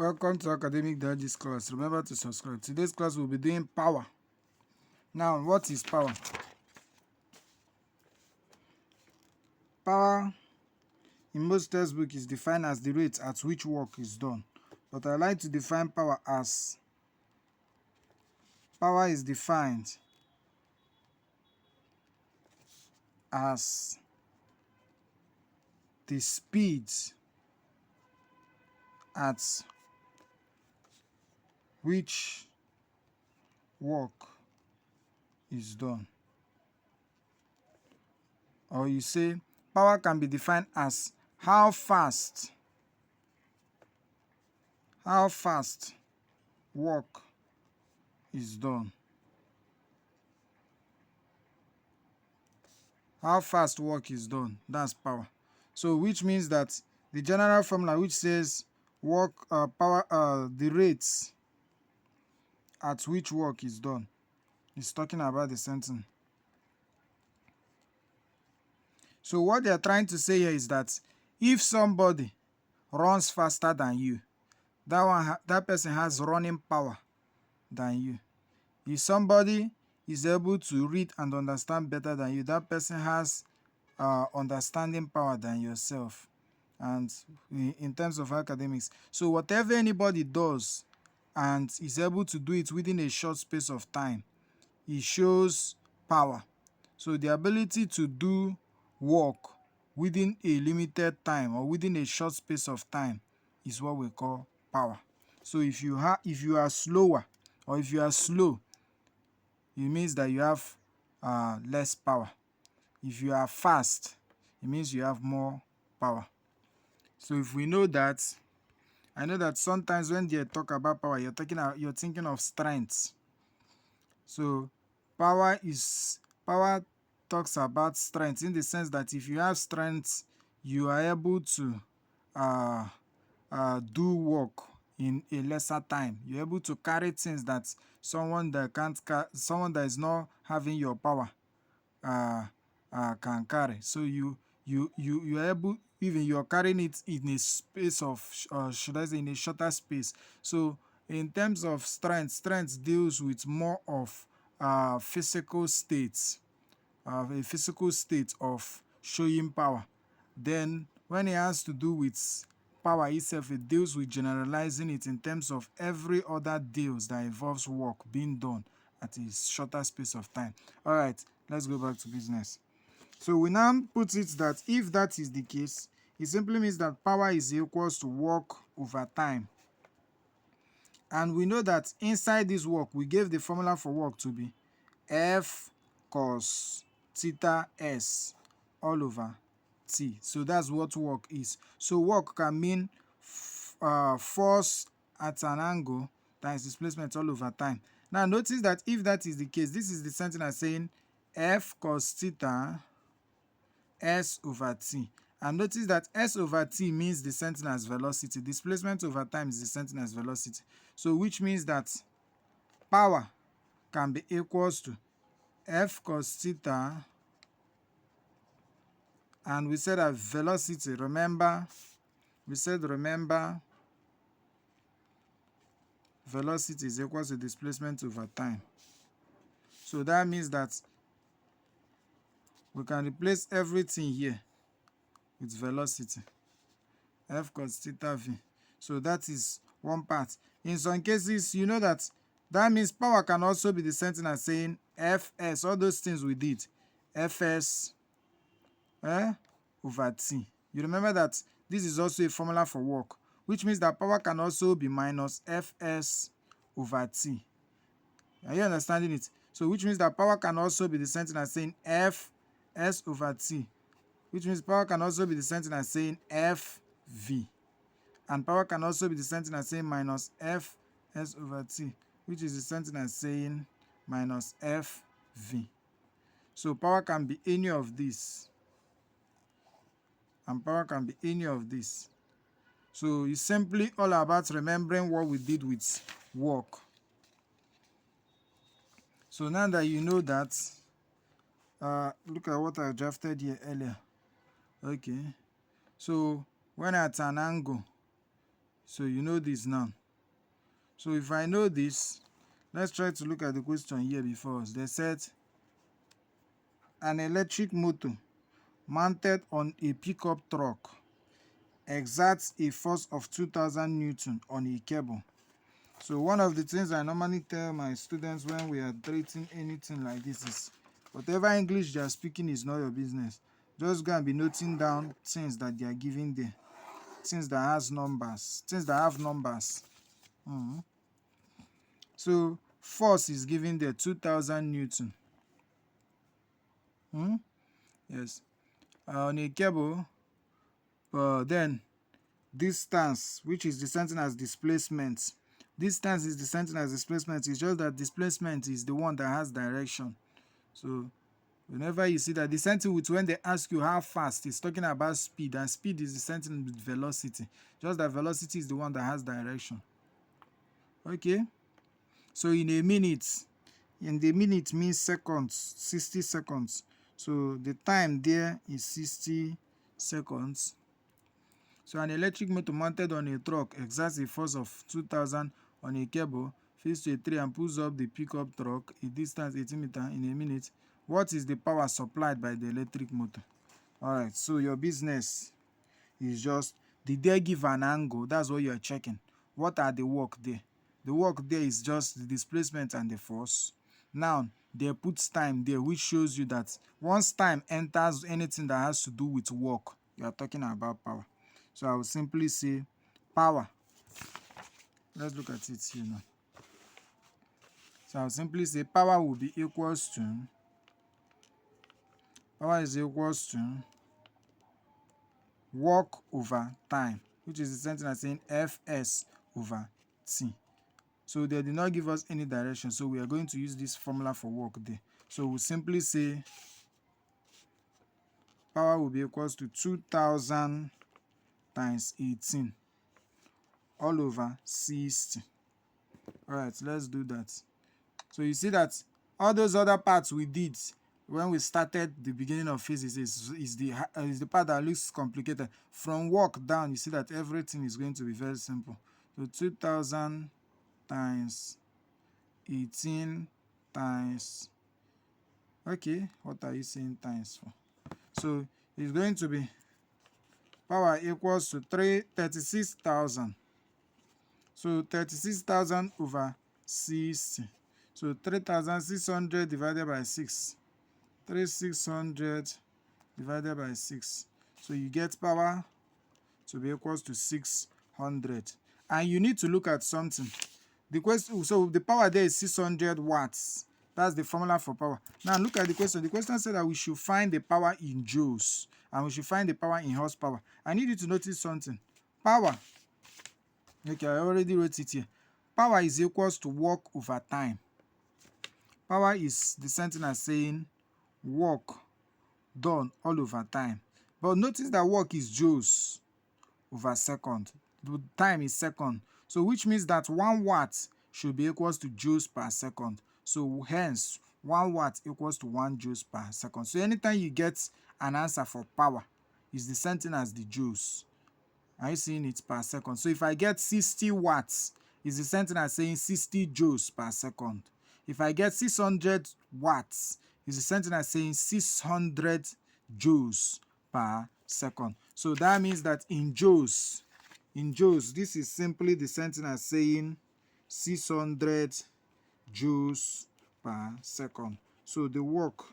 Welcome to Academic Digest class. Remember to subscribe. Today's class will be doing power. Now, what is power? Power in most textbooks is defined as the rate at which work is done. But I like to define power as is defined as the speed at which work is done. Or you say power can be defined as how fast work is done. How fast work is done, that's power. So which means that the general formula which says work the rates at which work is done is talking about the same thing. So what they are trying to say here is that if somebody runs faster than you, that person has running power than you. If somebody is able to read and understand better than you, that person has understanding power than yourself. And in terms of academics, so whatever anybody does and is able to do it within a short space of time, it shows power. So the ability to do work within a limited time or within a short space of time is what we call power. So if you are slower or if you are slow, it means that you have less power. If you are fast, it means you have more power. So if we know that, I know that sometimes when they talk about power, you're thinking of strength. So power talks about strength in the sense that if you have strength, you are able to do work in a lesser time. You're able to carry things that someone that is not having your power can carry. So you're able, even you're carrying it in a space of should I say in a shorter space. So in terms of strength deals with more of physical states, a physical state of showing power. Then when it has to do with power itself, it deals with generalizing it in terms of every other deals that involves work being done at a shorter space of time. All right, let's go back to business. So we now put it that if that is the case, it simply means that power is equals to work over time. And we know that inside this work, we gave the formula for work to be F cos theta S all over T. So that's what work is. So work can mean force at an angle times displacement all over time. Now notice that if that is the case, this is the same thing as saying F cos theta S over T. And notice that S over T means the same thing as velocity. Displacement over time is the same thing as velocity. So which means that power can be equals to F cos theta, and we said that velocity, remember velocity is equal to displacement over time. So that means that we can replace everything here with velocity, F cos theta V. So that is one part. In some cases, you know that means power can also be the same thing as saying Fs, all those things we did, Fs over T. You remember that this is also a formula for work, which means that power can also be minus Fs over T. Are you understanding it? So which means that power can also be the same thing as saying Fs over T, which means power can also be the same thing as saying Fv. And power can also be the same thing as saying minus Fs over T, which is the same thing as saying minus Fv. So power can be any of these. And power can be any of these. So it's simply all about remembering what we did with work. So now that you know that, look at what I drafted here earlier. Okay. So when at an angle, So you know this now. So if I know this, let's try to look at the question here before us. They said an electric motor mounted on a pickup truck exerts a force of 2000 Newton on a cable. So one of the things I normally tell my students when we are treating anything like this is whatever English they are speaking is not your business. Just go and be noting down things that they are giving there. Things that has numbers. Things that have numbers. So force is given there 2000 Newton. Yes. On a cable, then distance, which is the same as displacement. Distance is the same as displacement. It's just that displacement is the one that has direction. So whenever you see that, the same thing with when they ask you how fast, it's talking about speed, and speed is the same thing with velocity. Just that velocity is the one that has direction. Okay. So in a minute, the minute means seconds, 60 seconds. So the time there is 60 seconds. So an electric motor mounted on a truck exerts a force of 2000 on a cable, fixed to a tree and pulls up the pickup truck a distance 18 meters in a minute. What is the power supplied by the electric motor? Alright, so your business is just, did they give an angle? That's what you're checking. What are the work there? The work there is just the displacement and the force. Now, they put time there, which shows you that once time enters anything that has to do with work, you are talking about power. So I will simply say power. Let's look at it here now. So I will simply say power will be equals to, power is equals to work over time, which is the same thing as saying Fs over T. So they did not give us any direction, so we are going to use this formula for work there. So we'll simply say power will be equals to 2000 times 18 all over 60. Alright, let's do that. So you see that all those other parts we did when we started the beginning of physics is the part that looks complicated. From work down, you see that everything is going to be very simple. So 2000 times 18 times, okay, what are you saying times for? So it's going to be power equals to 36,000. So 36,000 over 60. So 3,600 divided by 6. 3,600 divided by 6. So you get power to be equals to 600. And you need to look at something. The question, so the power there is 600 watts. That's the formula for power. Now look at the question. The question said that we should find the power in joules and we should find the power in horsepower. I need you to notice something. Power. Okay, I already wrote it here. Power is equals to work over time. Power is the same thing as saying work done all over time. But notice that work is joules over second. The time is second. So which means that 1 watt should be equals to joules per second. So hence 1 watt equals to 1 joules per second. So anytime you get an answer for power, it's the same thing as the joules. Are you seeing it per second? So if I get 60 watts, it's the same thing as saying 60 joules per second. If I get 600 watts, it's the same thing as saying 600 joules per second. So that means that in joules, this is simply the same thing as saying 600 joules per second. So the work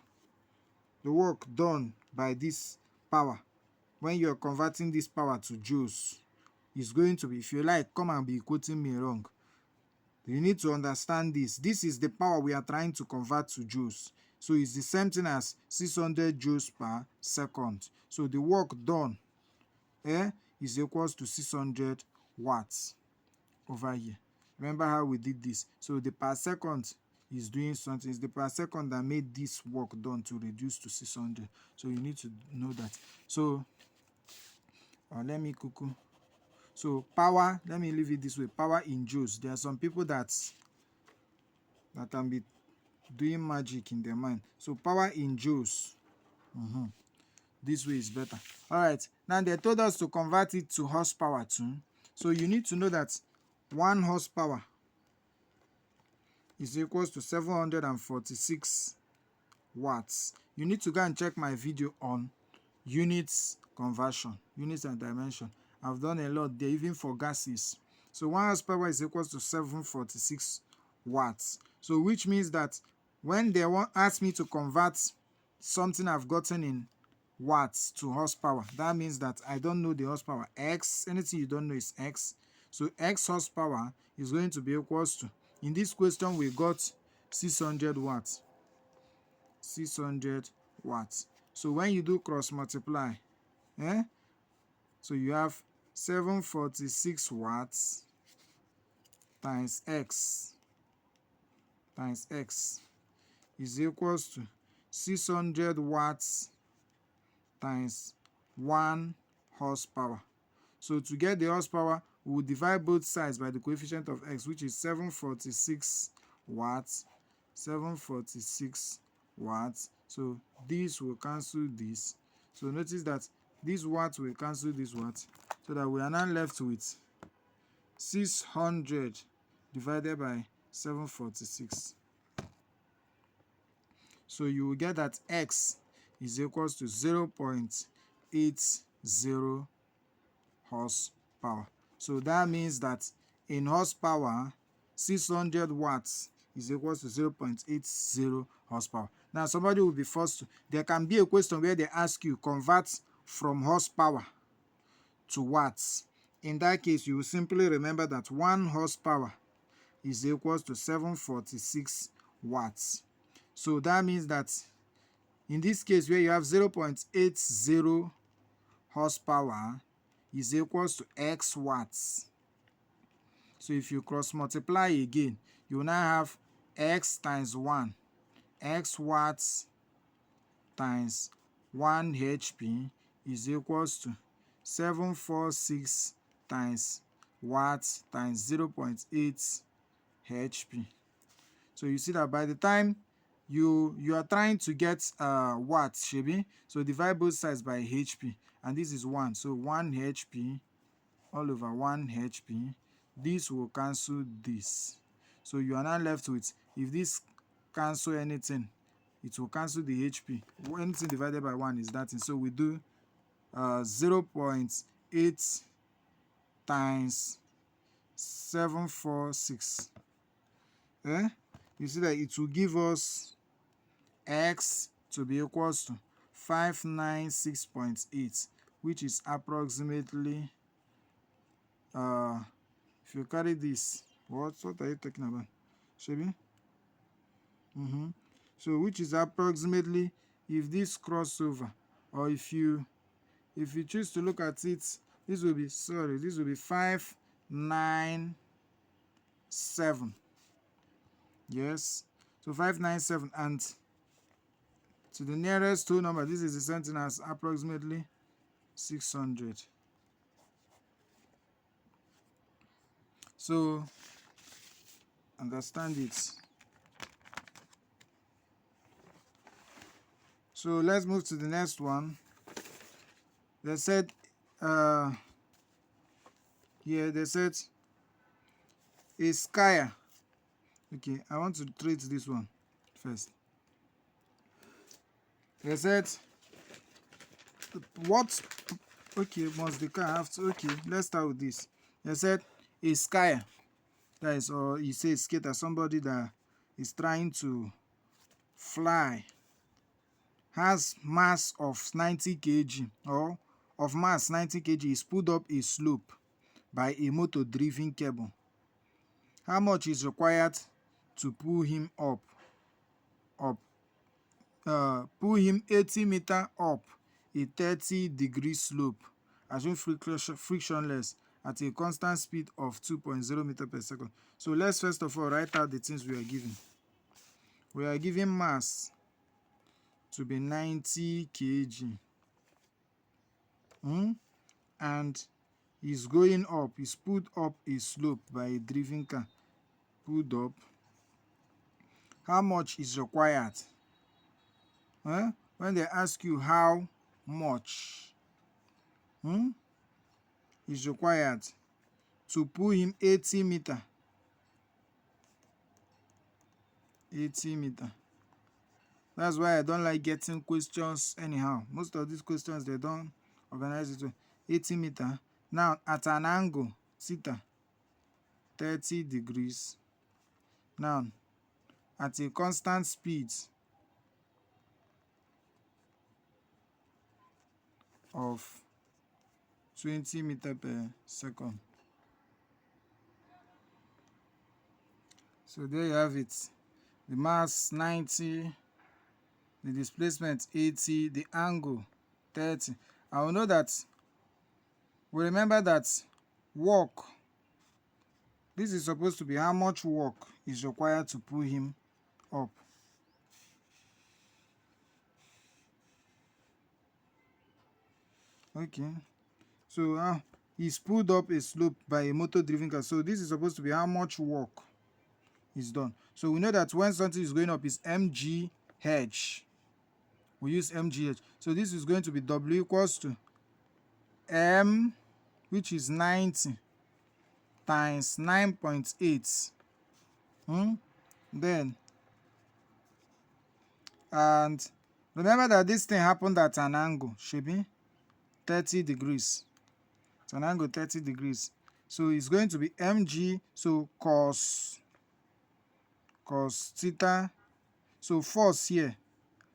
done by this power, when you're converting this power to joules, is going to be, if you like, come and be quoting me wrong. You need to understand this. This is the power we are trying to convert to joules. So it's the same thing as 600 joules per second. So the work done is equals to 600 watts over here. Remember how we did this? So the per second is doing something. It's the per second that made this work done to reduce to 600. So you need to know that. So let me cuckoo. So power, let me leave it this way. Power in joules. There are some people that can be doing magic in their mind. So power in joules. This way is better. All right. Now they told us to convert it to horsepower too. So you need to know that 1 horsepower is equals to 746 watts. You need to go and check my video on units conversion, units and dimension. I've done a lot there, even for gases. So 1 horsepower is equals to 746 watts. So which means that when they want ask me to convert something I've gotten in watts to horsepower, that means that I don't know the horsepower. X, anything you don't know is X. So X horsepower is going to be equals to, in this question we got 600 watts. 600 watts. So when you do cross multiply, so you have 746 watts times x is equals to 600 watts times 1 horsepower. So to get the horsepower, we will divide both sides by the coefficient of x, which is 746 watts. 746 watts. So this will cancel this. So notice that this watt will cancel this watt. So that we are now left with 600 divided by 746. So you will get that x is equals to 0.80 horsepower. So that means that in horsepower, 600 watts is equals to 0.80 horsepower. Now somebody will be forced to, there can be a question where they ask you convert from horsepower to watts. In that case, you will simply remember that 1 horsepower is equals to 746 watts. So that means that in this case where you have 0.80 horsepower is equals to x watts. So if you cross multiply again, you now have x times 1, x watts times 1 HP is equals to 746 times watts times 0.8 HP. So you see that by the time you are trying to get watts, shebi, so divide both sides by HP, and this is 1, so 1 HP all over 1 HP. This will cancel this. So you are now left with, if this cancel anything, it will cancel the HP. Anything divided by 1 is that thing. So we do 0.8 times 746. You see that it will give us x to be equals to 596.8, which is approximately if you carry this, what are you talking about, Shebi? So which is approximately, if this crossover, or if you choose to look at it, this will be 597. Yes, so 597, and to the nearest whole number, this is the same thing as approximately 600. So understand it. So let's move to the next one. They said here they said a skier. Okay, I want to treat this one first. They said what, okay, must the car have to, okay, let's start with this. They said a skier, that is, or you say skater, somebody that is trying to fly, has mass of 90 kg, or of mass 90 kg, is pulled up a slope by a motor driven cable. How much is required to pull him up? Pull him 80 meters up a 30-degree slope, assume frictionless at a constant speed of 2.0 meters per second. So let's first of all write out the things we are given. We are given mass to be 90 kg. And he's going up, he's pulled up a slope by a driven car. Pulled up. How much is required? When they ask you how much is required, to pull him 80 meter. 80 meter. That's why I don't like getting questions anyhow. Most of these questions, they don't organize it to 80 meter. Now, at an angle, theta, 30 degrees. Now, at a constant speed of 20 meter per second. So there you have it. The mass 90, the displacement 80, the angle 30. I will know that we remember that work, this is supposed to be how much work is required to pull him up. Okay, so he's pulled up a slope by a motor driven car. So this is supposed to be how much work is done. So we know that when something is going up is mgh. We use mgh. So this is going to be W equals to m, which is 90, times 9.8. Then, and remember that this thing happened at an angle, Shebi, 30 degrees. It's an angle 30 degrees. So it's going to be mg, so cos theta. So force here,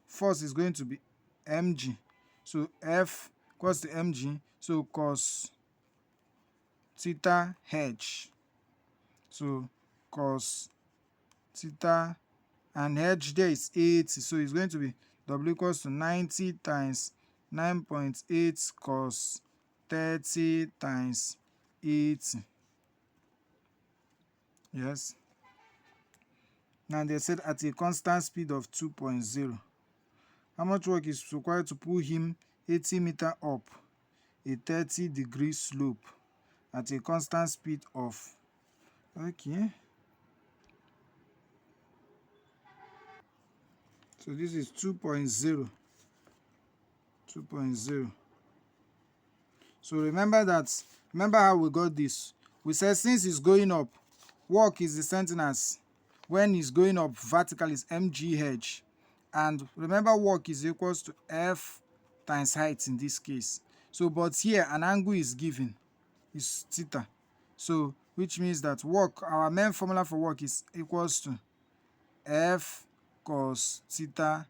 force is going to be mg. So F equals to mg, so cos theta h. So cos theta, and h there is 80. So it's going to be W equals to 90 times 9.8 cos 30 times 80. Yes. Now they said at a constant speed of 2.0. How much work is required to pull him 80 meter up a 30 degree slope at a constant speed of, okay, so this is 2.0. So remember how we got this. We said since it's going up, work is the same thing as when it's going up vertical is mgh. And remember work is equals to F times height in this case. So but here an angle is given, is theta. So which means that work, our main formula for work is equals to F cos theta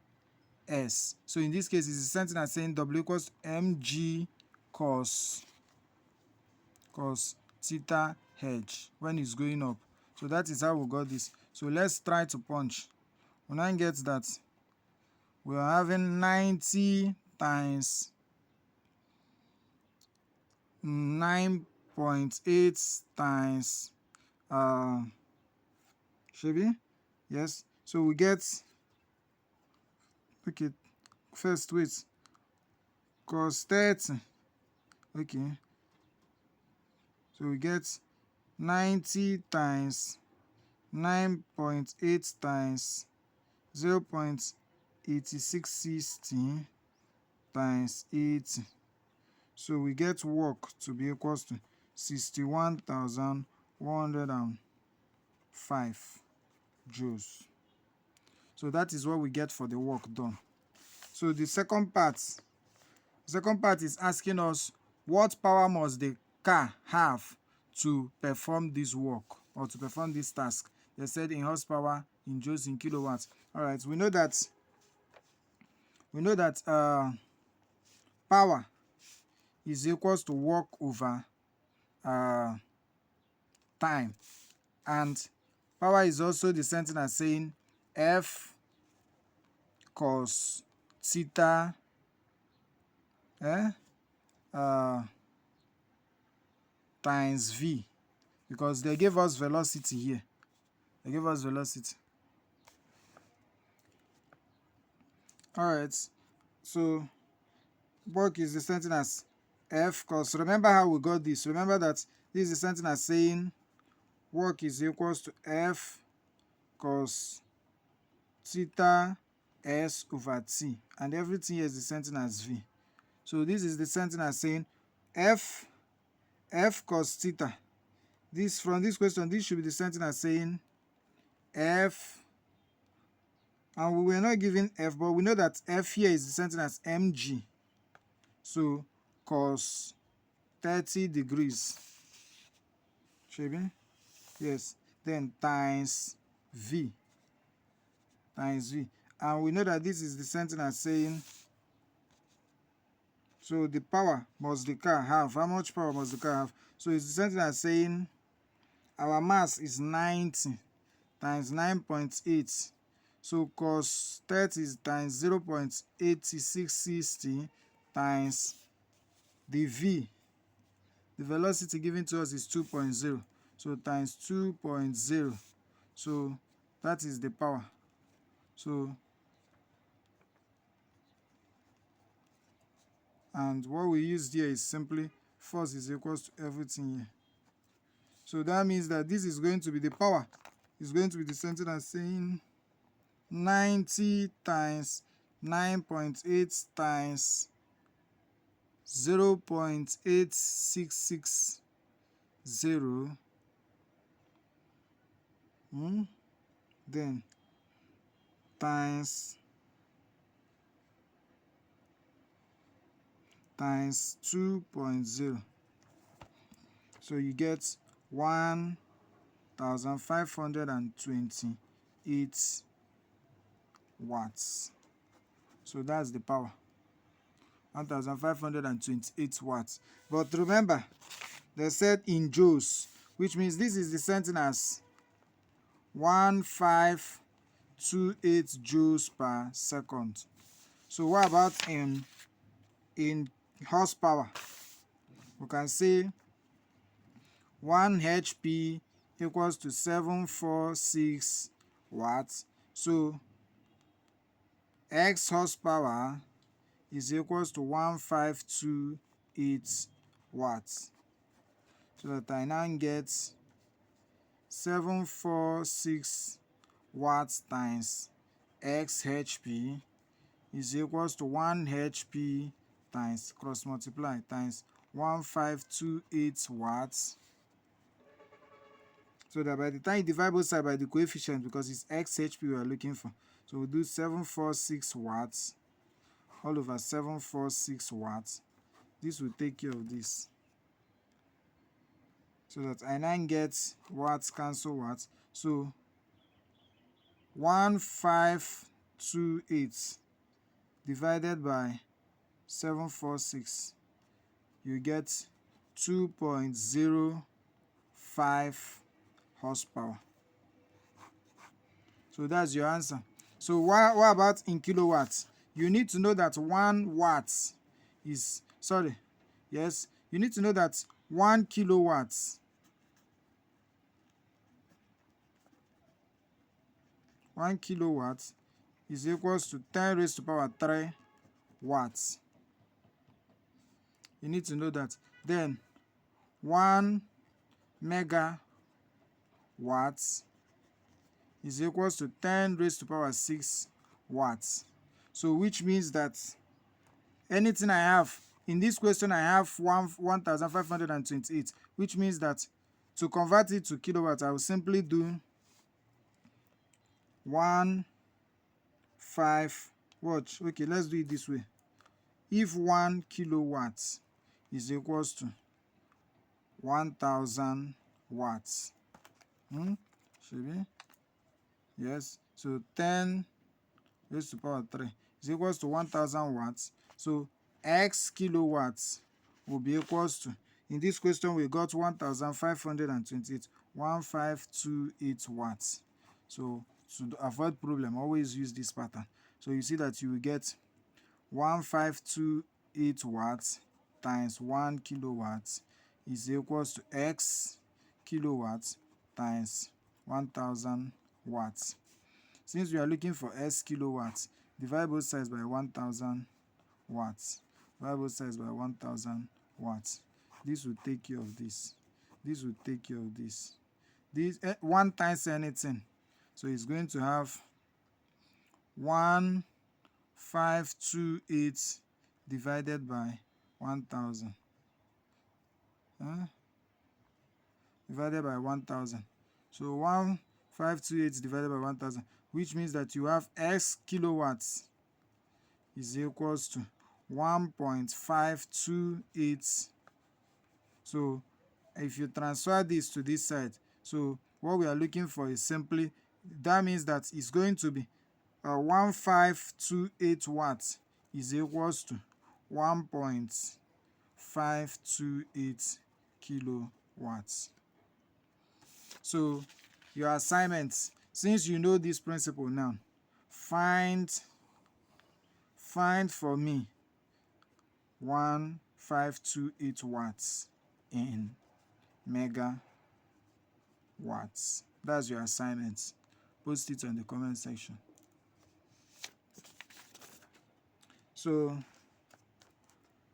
S. So in this case, it's the same thing as saying W equals to mg cos theta h when it's going up. So that is how we got this. So let's try to punch. When I get that, we are having 90 times 9.8 times Shebi? Yes. So we get, okay, first wait, cos 30. Okay. So we get 90 times 9.8 times 0.8660 times 80. So we get work to be equals to 61,105 joules. So that is what we get for the work done. So the second part is asking us what power must the car have to perform this work or to perform this task. They said in horsepower, in joules, in kilowatts. All right, we know that power is equals to work over time, and power is also the same thing as saying F cos theta times V, because they gave us velocity here. They gave us velocity. All right, so work is the same thing as F cos. Remember how we got this. Remember that this is the same thing as saying work is equals to F cos theta S over T, and everything here is the same thing as V. So this is the same thing as saying F cos theta this from this question, this should be the same thing as saying F, and we were not given F, but we know that F here is the same thing as mg. So cos 30 degrees, should yes, then times V, and we know that this is the same thing as saying, so the power must the car have, how much power must the car have? So it's the same thing as saying our mass is 90 times 9.8. So cos 30 is times 0.8660 times the V. The velocity given to us is 2.0. So times 2.0. So that is the power. So, and what we used here is simply force is equals to everything here. So that means that this is going to be the power. It's going to be the same thing as saying 90 times 9.8 times 0.8660 then times 2.0. So you get 1528 watts. So that's the power, 1528 watts. But remember, they said in joules, which means this is the same thing as 1528 joules per second. So what about in horsepower? We can say 1 HP equals to 746 watts. So X horsepower is equals to 1528 watts. So that I now get 746 watts times X HP is equals to 1 HP times cross multiply times 1528 watts. So that by the time you divide both sides by the coefficient, because it's X HP we are looking for, so we'll do 746 watts all over 746 watts. This will take care of this. So that I now get watts cancel watts. So 1528 divided by 746, you get 2.05 horsepower. So that's your answer. So what about in kilowatts? You need to know that 1 watt is, you need to know that 1 kilowatts, 1 kilowatt is equals to 10 raised to power 3 watts. You need to know that. Then 1 megawatt is equals to 10 raised to power 6 watts. So which means that anything I have in this question, I have 1528, which means that to convert it to kilowatt, I will simply do watch. Okay, let's do it this way. If 1 kilowatt is equals to 1000 watts, should be, yes, so 10 raised to power 3 is equals to 1000 watts. So X kilowatts will be equals to, in this question we got 1528, 1528 watts. So to avoid problem, always use this pattern. So you see that you will get 1528 watts times 1 kilowatt is equals to X kilowatts times 1000 watts. Since we are looking for S kilowatts, divide both sides by 1000 watts. Divide both sides by 1000 watts. This will take care of this. This will take care of this. This 1 times anything. So it's going to have 1528 divided by 1000. divided by 1000. So 1528 divided by 1000, which means that you have X kilowatts is equals to 1.528. So if you transfer this to this side, so what we are looking for is simply, that means that it's going to be 1528 watts is equals to 1.528 kilowatts. So your assignment, since you know this principle now, find for me 1528 watts in megawatts. That's your assignment. Post it on the comment section. So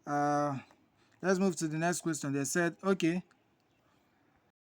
let's move to the next question. They said, okay,